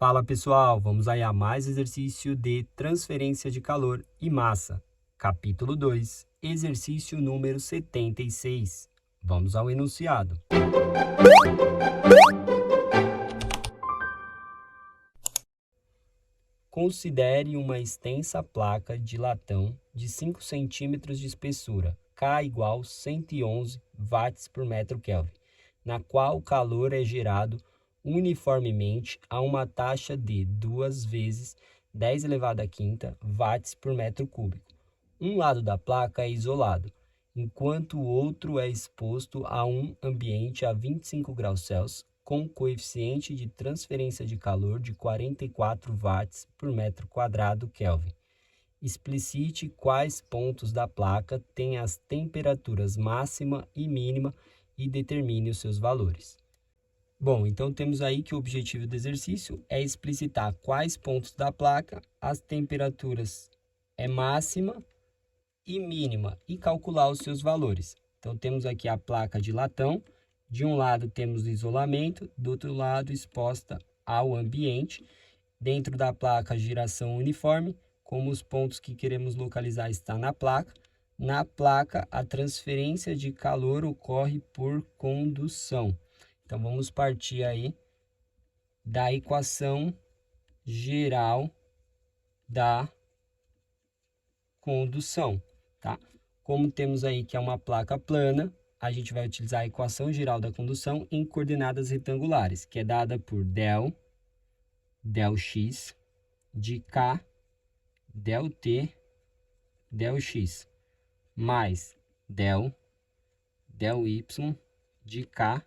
Fala pessoal, vamos aí a mais exercício de transferência de calor e massa. Capítulo 2, exercício número 76. Vamos ao enunciado. Considere uma extensa placa de latão de 5 centímetros de espessura, K igual 111 watts por metro Kelvin, na qual o calor é gerado uniformemente a uma taxa de 2 vezes 10 elevado à quinta watts por metro cúbico. Um lado da placa é isolado, enquanto o outro é exposto a um ambiente a 25 graus Celsius, com coeficiente de transferência de calor de 44 watts por metro quadrado Kelvin. Explicite quais pontos da placa têm as temperaturas máxima e mínima e determine os seus valores. Bom, então temos aí que o objetivo do exercício é explicitar quais pontos da placa as temperaturas é máxima e mínima e calcular os seus valores. Então temos aqui a placa de latão, de um lado temos o isolamento, do outro lado exposta ao ambiente. Dentro da placa giração uniforme, como os pontos que queremos localizar está na placa. Na placa a transferência de calor ocorre por condução. Então, vamos partir aí da equação geral da condução, tá? Como temos aí que é uma placa plana, a gente vai utilizar a equação geral da condução em coordenadas retangulares, que é dada por del x, de K, del T, del x, mais del y, de K,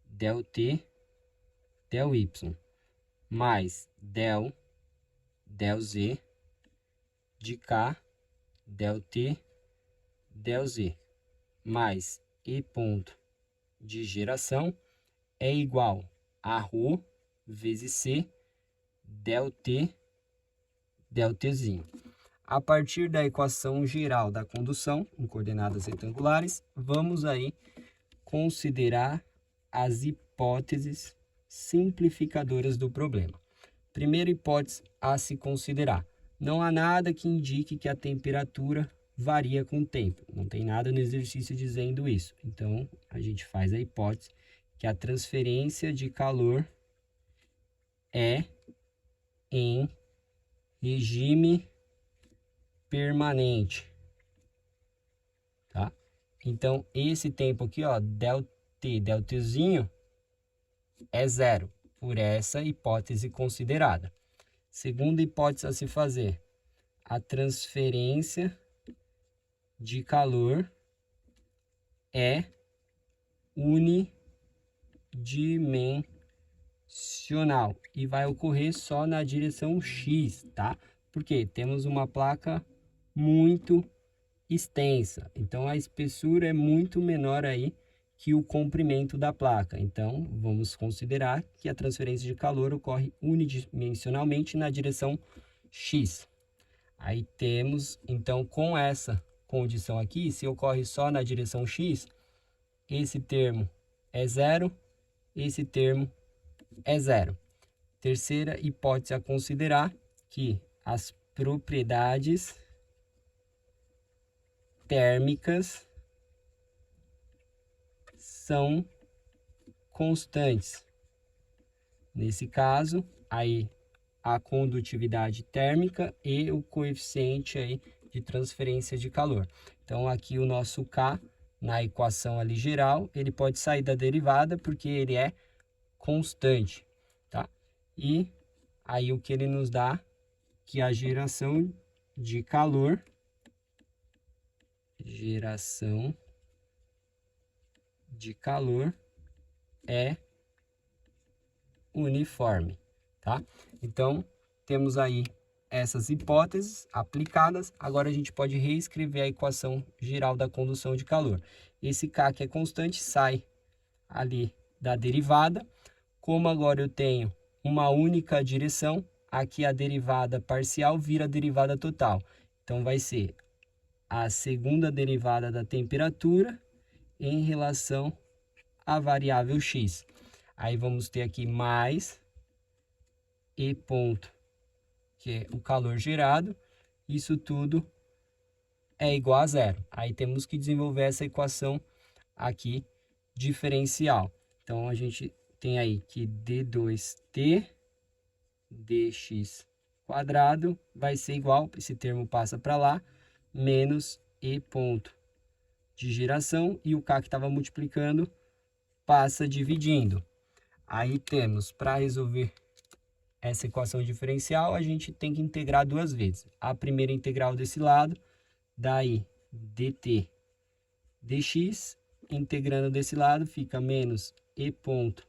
del T, del y, mais del z, de K, del T, del z, mais E ponto de geração é igual a ρ vezes C, del T, del Tzinho. A partir da equação geral da condução, em coordenadas retangulares, vamos aí considerar as hipóteses simplificadoras do problema. Primeira hipótese a se considerar: não há nada que indique que a temperatura varia com o tempo. Não tem nada no exercício dizendo isso. Então, a gente faz a hipótese que a transferência de calor é em regime permanente, tá? Então, esse tempo aqui, ó, del Tzinho, é zero, por essa hipótese considerada. Segunda hipótese a se fazer: a transferência de calor é unidimensional e vai ocorrer só na direção X, tá? Porque temos uma placa muito extensa, então a espessura é muito menor aí que o comprimento da placa. Então, vamos considerar que a transferência de calor ocorre unidimensionalmente na direção X. Aí temos, então, com essa condição aqui, se ocorre só na direção X, esse termo é zero, esse termo é zero. Terceira hipótese a considerar, que as propriedades térmicas são constantes. Nesse caso, aí a condutividade térmica e o coeficiente aí de transferência de calor. Então, aqui o nosso K, na equação ali geral, ele pode sair da derivada porque ele é constante, tá? E aí o que ele nos dá, que a geração de calor é uniforme, tá? Então, temos aí essas hipóteses aplicadas. Agora a gente pode reescrever a equação geral da condução de calor. Esse K, que é constante, sai ali da derivada. Como agora eu tenho uma única direção, aqui a derivada parcial vira a derivada total. Então, vai ser a segunda derivada da temperatura em relação à variável x. Aí vamos ter aqui mais E ponto, que é o calor gerado, isso tudo é igual a zero. Aí temos que desenvolver essa equação aqui diferencial. Então, a gente tem aí que d2t dx quadrado vai ser igual, esse termo passa para lá, menos E ponto de geração, e o K que estava multiplicando passa dividindo. Aí temos, para resolver essa equação diferencial, a gente tem que integrar duas vezes. A primeira integral desse lado, daí dt dx, integrando desse lado, fica menos E ponto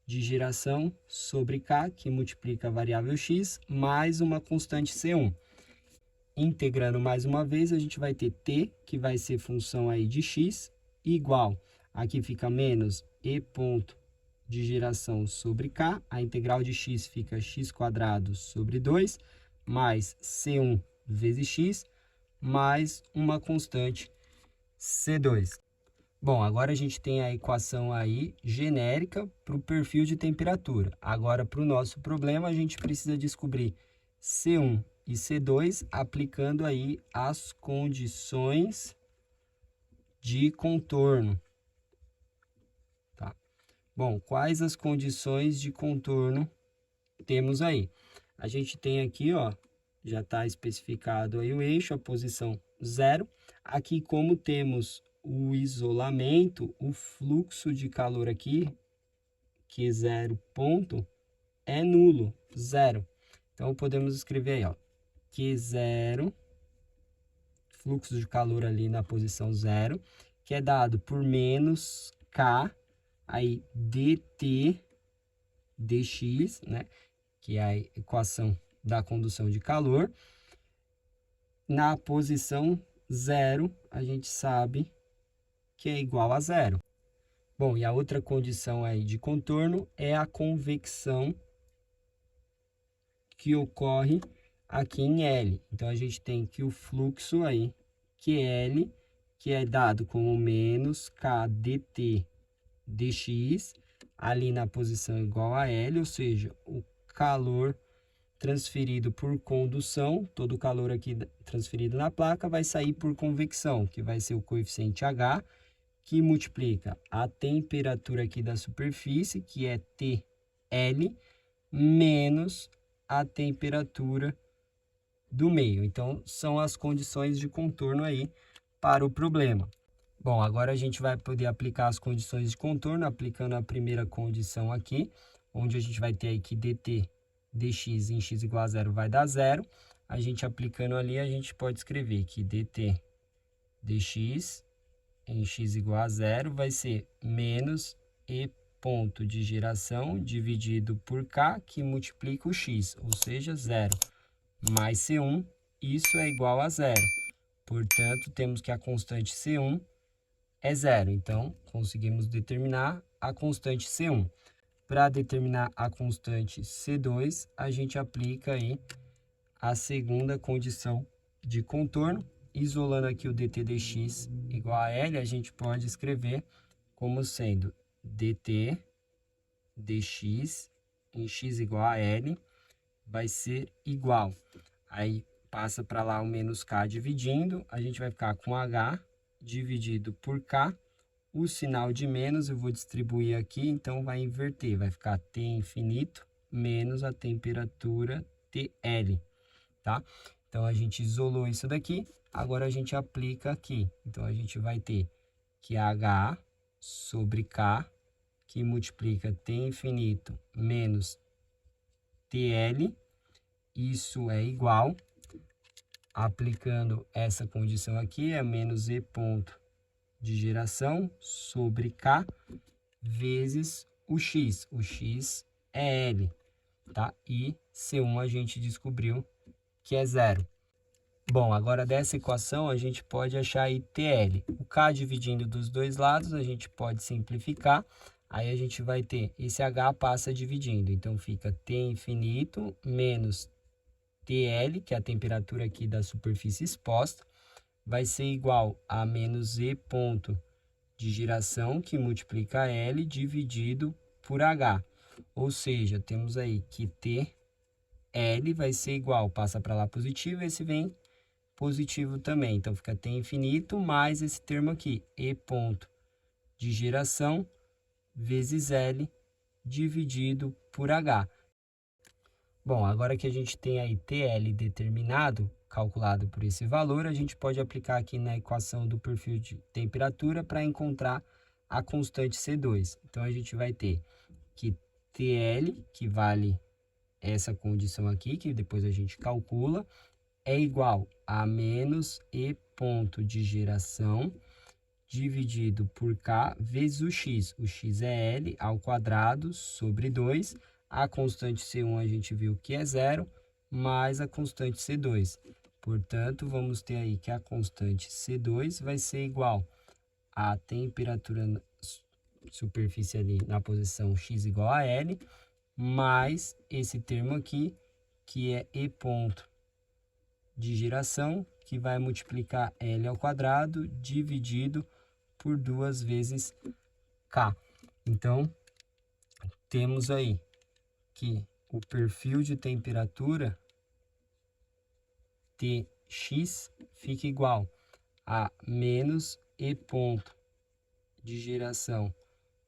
de geração sobre K, que multiplica a variável x, mais uma constante C1. Integrando mais uma vez, a gente vai ter t, que vai ser função aí de x, igual, aqui fica menos E ponto de geração sobre K, a integral de x fica x² sobre 2, mais C1 vezes x, mais uma constante C2. Bom, agora a gente tem a equação aí genérica para o perfil de temperatura. Agora, para o nosso problema, a gente precisa descobrir C1 e C2 aplicando aí as condições de contorno. Tá? Bom, quais as condições de contorno temos aí? A gente tem aqui, ó, já está especificado aí o eixo, a posição 0. Aqui, como temos o isolamento, o fluxo de calor aqui, que é 0 ponto, é nulo, 0. Então, podemos escrever aí, ó, Q0, fluxo de calor ali na posição 0, que é dado por menos K, aí dt dx, né, que é a equação da condução de calor. Na posição 0, a gente sabe que é igual a 0. Bom, e a outra condição aí de contorno é a convecção que ocorre aqui em L. Então, a gente tem que o fluxo aí, que é L, que é dado como menos K dt dx, ali na posição igual a L, ou seja, o calor transferido por condução, todo o calor aqui transferido na placa vai sair por convecção, que vai ser o coeficiente H, que multiplica a temperatura aqui da superfície, que é TL, menos a temperatura do meio. Então, são as condições de contorno aí para o problema. Bom, agora a gente vai poder aplicar as condições de contorno, aplicando a primeira condição aqui, onde a gente vai ter aí que dt dx em x igual a 0 vai dar 0. A gente aplicando ali, a gente pode escrever que dt dx em x igual a 0 vai ser menos E ponto de geração dividido por K, que multiplica o x, ou seja, 0 mais C1, isso é igual a 0. Portanto, temos que a constante C1 é 0. Então, conseguimos determinar a constante C1. Para determinar a constante C2, a gente aplica aí a segunda condição de contorno. Isolando aqui o dt dx igual a L, a gente pode escrever como sendo dt dx em x igual a L vai ser igual. Aí passa para lá o menos K dividindo, a gente vai ficar com H dividido por K. O sinal de menos eu vou distribuir aqui, então vai inverter, vai ficar T infinito menos a temperatura TL, tá? Então, a gente isolou isso daqui, agora a gente aplica aqui. Então, a gente vai ter que H sobre K, que multiplica T infinito menos TL, isso é igual, aplicando essa condição aqui, é menos E ponto de geração sobre K vezes o x. O x é L, tá? E C1 a gente descobriu que é 0. Bom, agora dessa equação a gente pode achar aí TL. O K dividindo dos dois lados a gente pode simplificar. Aí a gente vai ter, esse H passa dividindo. Então fica T infinito menos TL, que é a temperatura aqui da superfície exposta, vai ser igual a menos E ponto de geração, que multiplica L, dividido por H. Ou seja, temos aí que T TL vai ser igual, passa para lá positivo, esse vem positivo também. Então, fica T infinito mais esse termo aqui, E ponto de geração vezes L dividido por H. Bom, agora que a gente tem aí TL determinado, calculado por esse valor, a gente pode aplicar aqui na equação do perfil de temperatura para encontrar a constante C2. Então, a gente vai ter que TL, que vale essa condição aqui, que depois a gente calcula, é igual a menos E ponto de geração dividido por K vezes o X. O X é L ao quadrado sobre 2. A constante C1 a gente viu que é 0, mais a constante C2. Portanto, vamos ter aí que a constante C2 vai ser igual à temperatura na superfície ali na posição X igual a L, mais esse termo aqui, que é E ponto de geração, que vai multiplicar L ao quadrado dividido por 2 vezes K. Então, temos aí que o perfil de temperatura Tx fica igual a menos E ponto de geração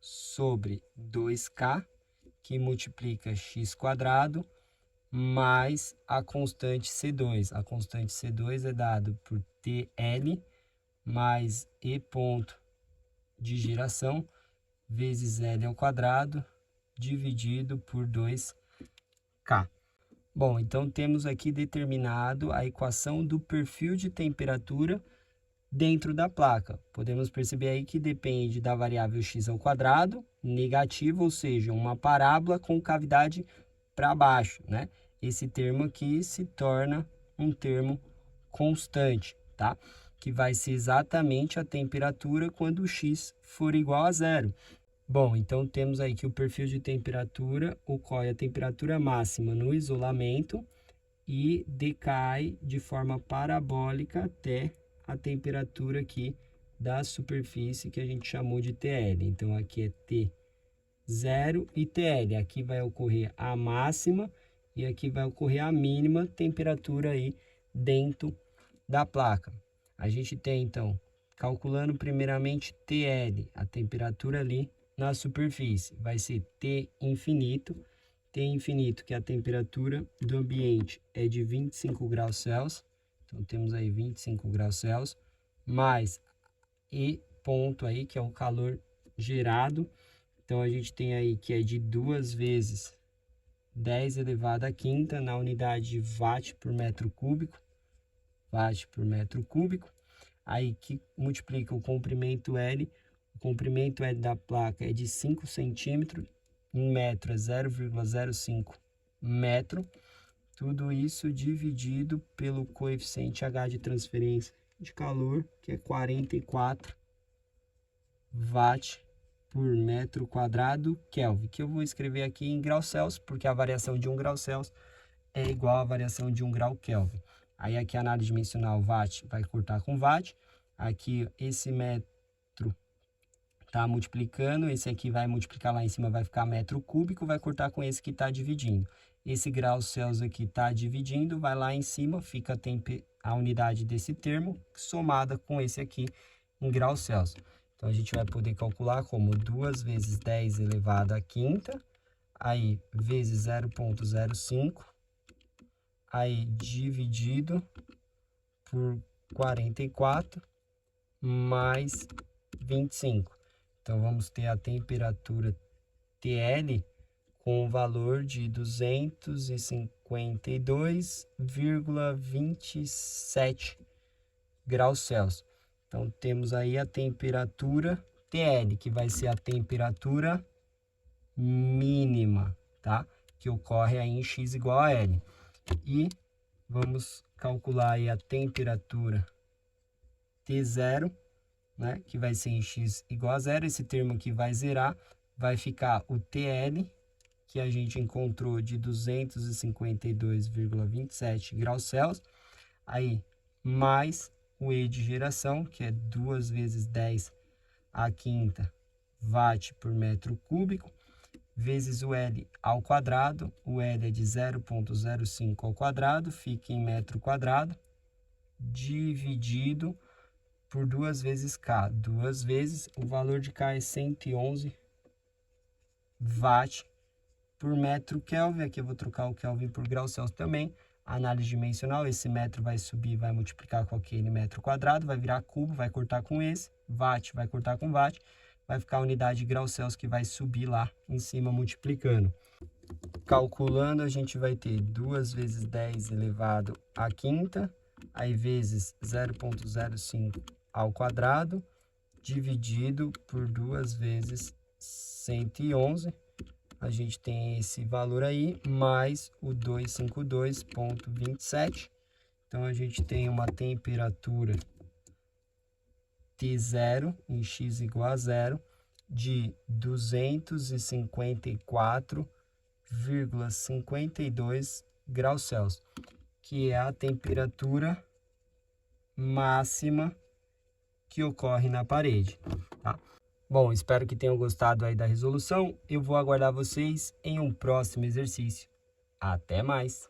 sobre 2K, que multiplica x quadrado, mais a constante C2. A constante C2 é dado por TL mais E ponto de geração vezes L ao quadrado dividido por 2K. Bom, então temos aqui determinado a equação do perfil de temperatura dentro da placa. Podemos perceber aí que depende da variável x ao quadrado, negativa, ou seja, uma parábola com cavidade para baixo, né? Esse termo aqui se torna um termo constante, tá? Que vai ser exatamente a temperatura quando o x for igual a zero. Bom, então temos aí que o perfil de temperatura ocorre a temperatura máxima no isolamento e decai de forma parabólica até a temperatura aqui da superfície que a gente chamou de TL. Então, aqui é T0 e TL. Aqui vai ocorrer a máxima e aqui vai ocorrer a mínima temperatura aí dentro da placa. A gente tem, então, calculando primeiramente TL, a temperatura ali na superfície, vai ser T infinito, que a temperatura do ambiente é de 25 graus Celsius, então temos aí 25 graus Celsius, mais E ponto aí, que é o calor gerado, então a gente tem aí que é de 2 vezes 10 elevado à quinta na unidade de watt por metro cúbico, aí que multiplica o comprimento L. O comprimento L da placa é de 5 centímetros, em metro é 0,05 metro. Tudo isso dividido pelo coeficiente H de transferência de calor, que é 44 watt por metro quadrado Kelvin, que eu vou escrever aqui em graus Celsius, porque a variação de 1 grau Celsius é igual à variação de 1 grau Kelvin. Aí aqui a análise dimensional watt vai cortar com watt. Aqui esse metro tá multiplicando, esse aqui vai multiplicar lá em cima, vai ficar metro cúbico, vai cortar com esse que está dividindo. Esse grau Celsius aqui está dividindo, vai lá em cima, fica a unidade desse termo somada com esse aqui em graus Celsius. Então, a gente vai poder calcular como 2 vezes 10 elevado à quinta, aí vezes 0,05, aí dividido por 44 mais 25. Então, vamos ter a temperatura TL com o valor de 252,27 graus Celsius. Então, temos aí a temperatura TL, que vai ser a temperatura mínima, tá? Que ocorre aí em X igual a L. E vamos calcular aí a temperatura T0, né? Que vai ser em X igual a zero. Esse termo aqui vai zerar, vai ficar o TL, que a gente encontrou de 252,27 graus Celsius, aí mais o E de geração, que é 2 vezes 10 à quinta watt por metro cúbico, vezes o L ao quadrado. O L é de 0,05 ao quadrado, fica em metro quadrado, dividido por 2 vezes K. 2 vezes, o valor de K é 111 watt por metro Kelvin. Aqui eu vou trocar o Kelvin por grau Celsius também. Análise dimensional, esse metro vai subir, vai multiplicar com aquele metro quadrado, vai virar cubo, vai cortar com esse, watt vai cortar com watt, vai ficar a unidade de grau Celsius que vai subir lá em cima multiplicando. Calculando, a gente vai ter 2 vezes 10 elevado à quinta, aí vezes 0,05 ao quadrado, dividido por 2 vezes 111. A gente tem esse valor aí, mais o 252,27. Então, a gente tem uma temperatura T0 em x igual a 0 de 254,52 graus Celsius, que é a temperatura máxima que ocorre na parede, tá? Bom, espero que tenham gostado aí da resolução. Eu vou aguardar vocês em um próximo exercício. Até mais!